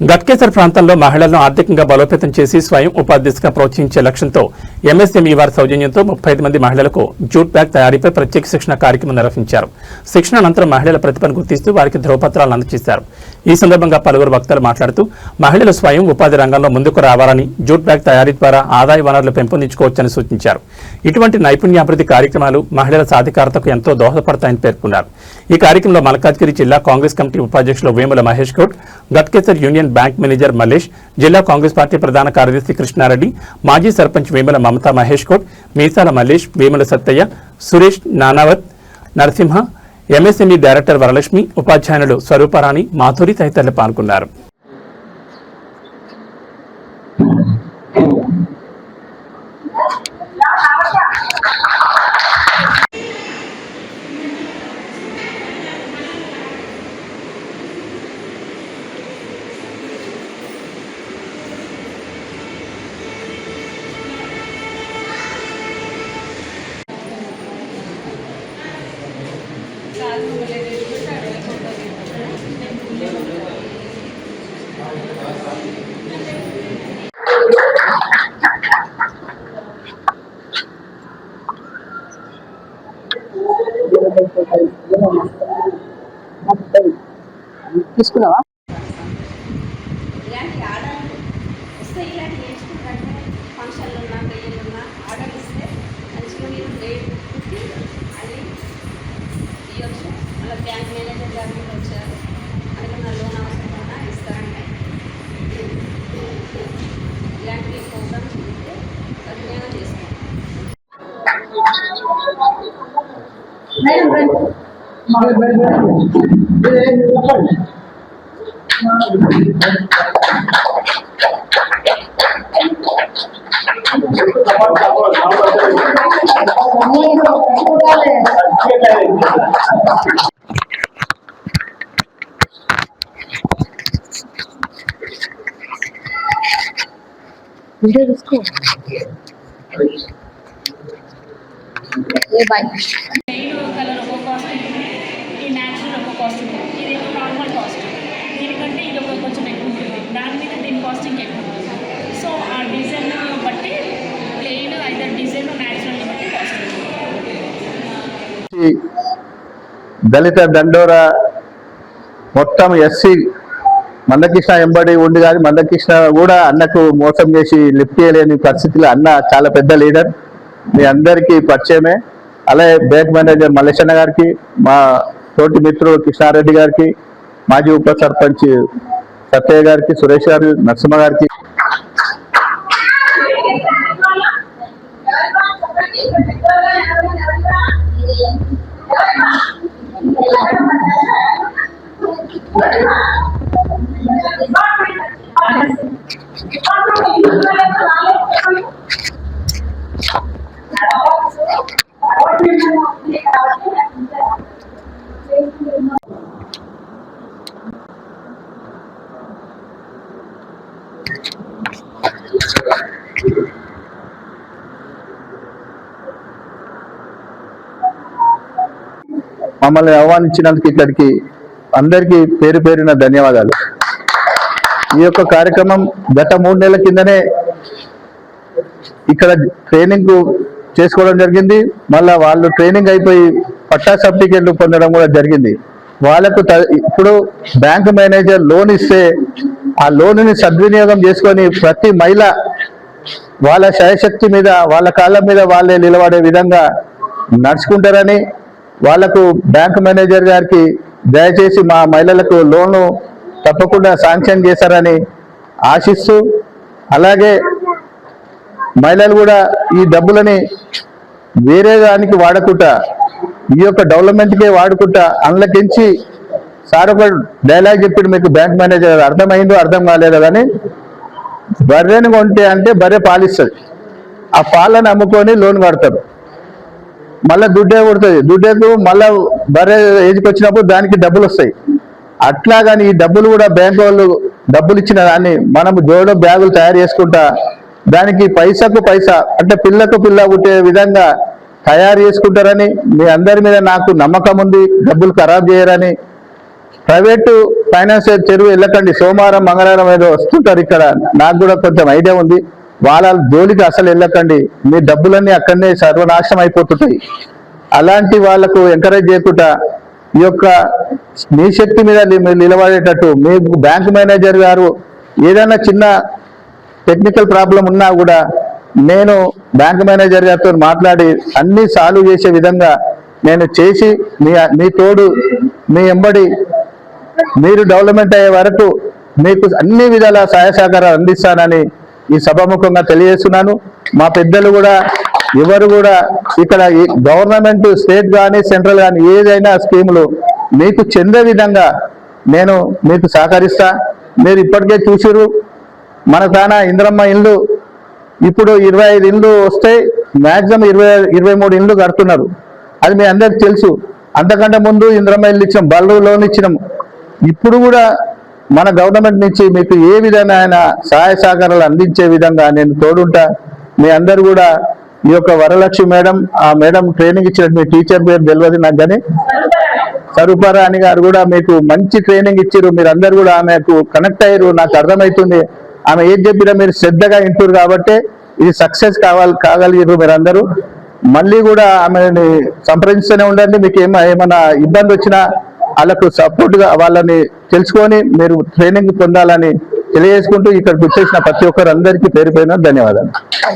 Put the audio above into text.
గట్కేసర్ ప్రాంతంలో మహిళలను ఆర్థికంగా బలోపేతం చేసి స్వయం ఉపాధి దిశగా ప్రోత్సహించే లక్ష్యంతో ఎంఎస్ఎంఈ వారి సౌజన్యంతో 35 మంది మహిళలకు జూట్ బ్యాగ్ తయారీపై ప్రత్యేక శిక్షణ కార్యక్రమం నిర్వహించారు. శిక్షణ అనంతరం మహిళల ప్రతిభను గుర్తిస్తూ వారికి ధ్రువపత్రాలను అందజేశారు. ఈ సందర్భంగా పలువురు వక్తలు మాట్లాడుతూ మహిళలు స్వయం ఉపాధి రంగంలో ముందుకు రావాలని, జూట్ బ్యాగ్ తయారీ ద్వారా ఆదాయ వనరులు పెంపొందించుకోవచ్చని సూచించారు. ఇటువంటి నైపుణ్యాభివృద్ధి కార్యక్రమాలు మహిళల సాధికారతకు ఎంతో దోహదపడతాయని పేర్కొన్నారు. ఈ కార్యక్రమంలో మల్కాజ్గిరి జిల్లా కాంగ్రెస్ కమిటీ ఉపాధ్యక్షులు Vemula Mahesh Goud, Ghatkesar union bank manager Mallesh, జిల్లా కాంగ్రెస్ పార్టీ ప్రధాన కార్యదర్శి కృష్ణారెడ్డి, మాజీ సర్పంచ్ వేముల మమతా మహేష్ గౌడ్, మీసాల మల్లేష్, వేముల సత్తయ్య, సురేష్ నానావత్, నరసింహ, ఎంఎస్ఎంఈ డైరెక్టర్ వరలక్ష్మి, ఉపాధ్యాయులు స్వరూపరాణి, మాధురి తదితరులు పాల్గొన్నారు. తీసుకున్నావా? ఇలాంటి ఆర్డర్లు వస్తే ఇలాంటి నేర్చుకుంటే ఫంక్షన్లు ఉన్నా పెళ్ళిళ్ళు ఉన్నా ఆర్డర్ ఇస్తే మంచిగా మీరు రేట్ కుట్టి అది ఇవ్వచ్చు. మళ్ళీ బ్యాంక్ మేనేజర్ గారు కూడా వచ్చారు, అందుకన్నా లోన్ అవసరం ఉన్నా ఇస్తారంటే ఇలాంటి ప్రోగ్రామ్స్ ఉంటే సద్వినియోగం చేసుకోండి. వీడియో తీసుకో. కలర్ ఒక కాస్ట్ ఉంటుంది, ఈ న్యాచురల్ ఒక కాస్ట్ ఉంటుంది, ఇదేమో నార్మల్ కాస్ట్. దీనికంటే ఇది ఒక కొంచెం ఎక్కువ ఉంటుంది, దాని మీద దీని కాస్టింగ్ ఎక్కువ ఉంటుంది. సో ఆ డిజైన్ బట్టి ప్లెయిన్ అయితే డిజైన్ న్యాచురల్ని బట్టి కాస్ట్ ఉంటుంది. దళిత దండోరా మొత్తం ఎస్సీ మందకృష్ణ ఎంబడి ఉండి కానీ మందకృష్ణ కూడా అన్నకు మోసం చేసి లిఫ్ట్ చేయలేని పరిస్థితిలో అన్న చాలా పెద్ద లీడర్, మీ అందరికీ పరిచయమే. అలాగే బ్యాంక్ మేనేజర్ మల్లేశన్న గారికి, మా తోటి మిత్రుడు కృష్ణారెడ్డి గారికి, మాజీ ఉప సర్పంచ్ సత్తయ్య గారికి, సురేష్ గారు, నరసింహ గారికి, మమ్మల్ని ఆహ్వానించినందుకు ఇక్కడికి అందరికీ పేరు పేరున ధన్యవాదాలు. ఈ యొక్క కార్యక్రమం గత 3 నెలల కిందనే ఇక్కడ ట్రైనింగ్ చేసుకోవడం జరిగింది. మళ్ళీ వాళ్ళు ట్రైనింగ్ అయిపోయి పట్టా సర్టిఫికేట్లు పొందడం కూడా జరిగింది. వాళ్ళకు ఇప్పుడు బ్యాంక్ మేనేజర్ లోన్ ఇస్తే ఆ లోన్ని సద్వినియోగం చేసుకొని ప్రతి మహిళ వాళ్ళ శాయశక్తి మీద, వాళ్ళ కాళ్ళ మీద వాళ్ళే నిలబడే విధంగా నడుచుకుంటారని, వాళ్లకు బ్యాంక్ మేనేజర్ గారికి దయచేసి మా మహిళలకు లోను తప్పకుండా శాంక్షన్ చేశారని ఆశిస్తూ, అలాగే మహిళలు కూడా ఈ డబ్బులని వేరే దానికి వాడకుండా ఈ యొక్క డెవలప్మెంట్కే వాడుకుంటా అందులోకించి సార్ ఒక డైలాగ్ చెప్పాడు, మీకు బ్యాంక్ మేనేజర్ అర్థమైందో అర్థం కాలేదో కానీ, బర్రెని కొంటే అంటే బర్రె పాలిస్తుంది, ఆ పాలను అమ్ముకొని లోన్ కడతారు, మళ్ళీ దుడ్డే కొడుతుంది, దుడ్డేకు మళ్ళీ బర్రె ఏజ్కి వచ్చినప్పుడు దానికి డబ్బులు వస్తాయి. అట్లా కానీ ఈ డబ్బులు కూడా బ్యాంకు వాళ్ళు డబ్బులు ఇచ్చిన దాన్ని మనము జోడో బ్యాగులు తయారు చేసుకుంటా దానికి పైసాకు పైసా అంటే పిల్లకు పిల్ల పుట్టే విధంగా తయారు చేసుకుంటారని మీ అందరి మీద నాకు నమ్మకం ఉంది. డబ్బులు ఖరాబ్ చేయరని ప్రైవేటు ఫైనాన్షియల్ చెరువు వెళ్ళకండి, సోమవారం మంగళవారం ఏదో వస్తుంటారు ఇక్కడ, నాకు కూడా కొంచెం ఐడియా ఉంది. వాళ్ళ జోలికి అసలు వెళ్ళకండి, మీ డబ్బులన్నీ అక్కడనే సర్వనాశనం అయిపోతుంటాయి. అలాంటి వాళ్ళకు ఎంకరేజ్ చేయకుండా ఈ యొక్క మీ శక్తి మీద మీరు నిలబడేటట్టు మీ బ్యాంక్ మేనేజర్ గారు ఏదైనా చిన్న టెక్నికల్ ప్రాబ్లం ఉన్నా కూడా నేను బ్యాంక్ మేనేజర్ గారితో మాట్లాడి అన్ని సాల్వ్ చేసే విధంగా నేను చేసి మీ తోడు మీ ఎంబడి మీరు డెవలప్మెంట్ అయ్యే వరకు మీకు అన్ని విధాల సహాయ సహకారాలు అందిస్తానని ఈ సభాముఖంగా తెలియజేస్తున్నాను. మా పెద్దలు కూడా ఎవరు కూడా ఇక్కడ గవర్నమెంట్ స్టేట్ కానీ సెంట్రల్ కానీ ఏదైనా స్కీములు మీకు చెందే విధంగా నేను మీకు సహకరిస్తా. మీరు ఇప్పటికే చూసిరు మన తానా ఇంద్రమ్మ ఇండ్లు ఇప్పుడు 25 ఇండ్లు వస్తే మ్యాక్సిమం 23 ఇండ్లు కడుతున్నారు. అది మీ అందరికి తెలుసు. అంతకంటే ముందు ఇంద్రమ్మ ఇల్లు ఇచ్చినాం, బల్లు లోన్ ఇచ్చినాం. ఇప్పుడు కూడా మన గవర్నమెంట్ నుంచి మీకు ఏ విధమైన సహాయ సహకారాలు అందించే విధంగా నేను తోడుంటా. మీ అందరు కూడా ఈ యొక్క వరలక్ష్మి మేడం, ఆ మేడం ట్రైనింగ్ ఇచ్చినట్టు మీ టీచర్ పేరు తెలియదు నాకు, కానీ స్వరూపరాణి గారు కూడా మీకు మంచి ట్రైనింగ్ ఇచ్చారు. మీరు అందరు కూడా ఆమెకు కనెక్ట్ అయ్యారు, నాకు అర్థమవుతుంది. ఆమె ఏది చెప్పినా మీరు శ్రద్ధగా వింటారు కాబట్టి ఇది సక్సెస్ కాగలిగారు మీరందరూ. మళ్ళీ కూడా ఆమెని సంప్రదిస్తూనే ఉండండి. మీకు ఏమైనా ఇబ్బంది వచ్చినా వాళ్ళకు సపోర్ట్గా వాళ్ళని తెలుసుకొని మీరు ట్రైనింగ్ పొందాలని తెలియజేసుకుంటూ ఇక్కడికి వచ్చేసిన ప్రతి ఒక్కరు అందరికీ పేరు పేరున ధన్యవాదాలు.